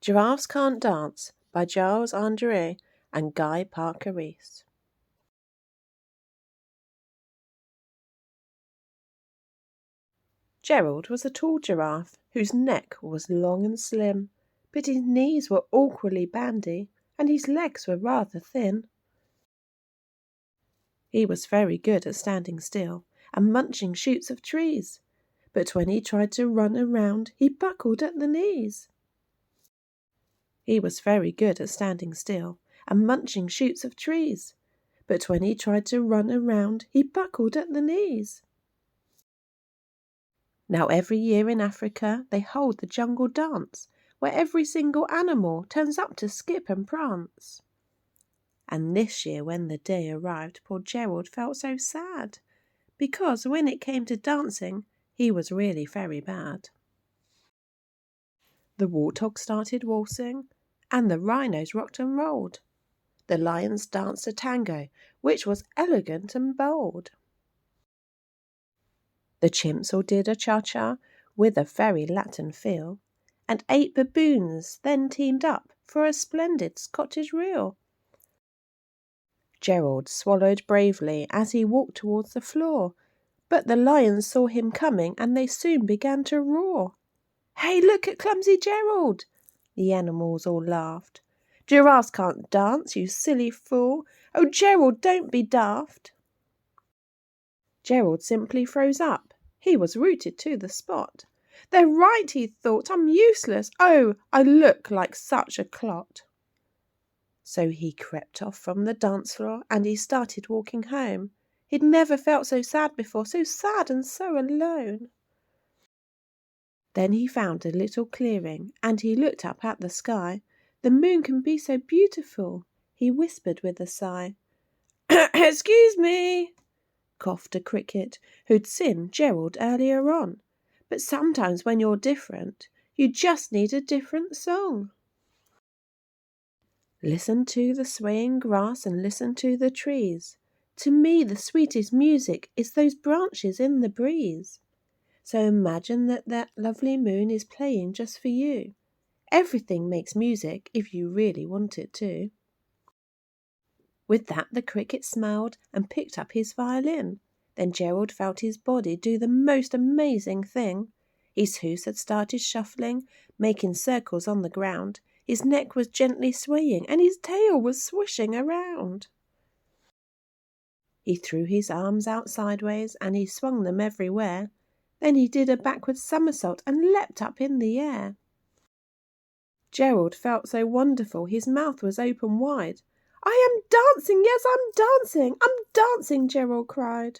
Giraffes Can't Dance by Giles, Andreae and Guy Parker-Rees. Gerald was a tall giraffe whose neck was long and slim, but his knees were awkwardly bandy and his legs were rather thin. He was very good at standing still and munching shoots of trees, but when he tried to run around he buckled at the knees. He was very good at standing still and munching shoots of trees, but when he tried to run around he buckled at the knees. Now every year in Africa they hold the jungle dance, where every single animal turns up to skip and prance. And this year when the day arrived, poor Gerald felt so sad, because when it came to dancing, he was really very bad. The warthog started waltzing, and the rhinos rocked and rolled. The lions danced a tango, which was elegant and bold. The chimps all did a cha-cha with a very Latin feel, and 8 baboons then teamed up for a splendid Scottish reel. Gerald swallowed bravely as he walked towards the floor, but the lions saw him coming and they soon began to roar. "Hey, look at clumsy Gerald!" The animals all laughed. "Giraffes can't dance, you silly fool! Oh, Gerald, don't be daft!" Gerald simply froze up. He was rooted to the spot. "They're right," he thought. "I'm useless. Oh, I look like such a clot." So he crept off from the dance floor and he started walking home. He'd never felt so sad before, so sad and so alone. Then he found a little clearing and he looked up at the sky. "The moon can be so beautiful," he whispered with a sigh. "Excuse me," coughed a cricket who'd seen Gerald earlier on. "But sometimes when you're different, you just need a different song. Listen to the swaying grass and listen to the trees. To me the sweetest music is those branches in the breeze. So imagine that lovely moon is playing just for you. Everything makes music if you really want it to." With that the cricket smiled and picked up his violin. Then Gerald felt his body do the most amazing thing. His hooves had started shuffling, making circles on the ground. His neck was gently swaying and his tail was swishing around. He threw his arms out sideways and he swung them everywhere. Then he did a backward somersault and leapt up in the air. Gerald felt so wonderful, his mouth was open wide. "I am dancing, yes, I'm dancing," Gerald cried.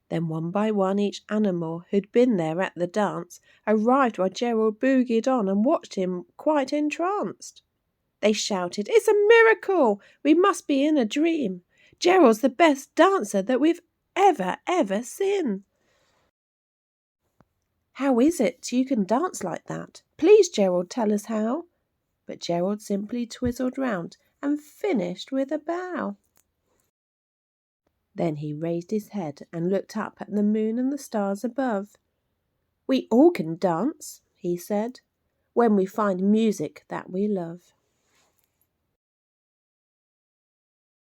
Then one by one each animal who'd been there at the dance arrived while Gerald boogied on and watched him quite entranced. They shouted, "It's a miracle! We must be in a dream. Gerald's the best dancer that we've ever seen. How is it you can dance like that? Please, Gerald, tell us how." But Gerald simply twizzled round and finished with a bow. Then he raised his head and looked up at the moon and the stars above. "We all can dance," he said, "when we find music that we love."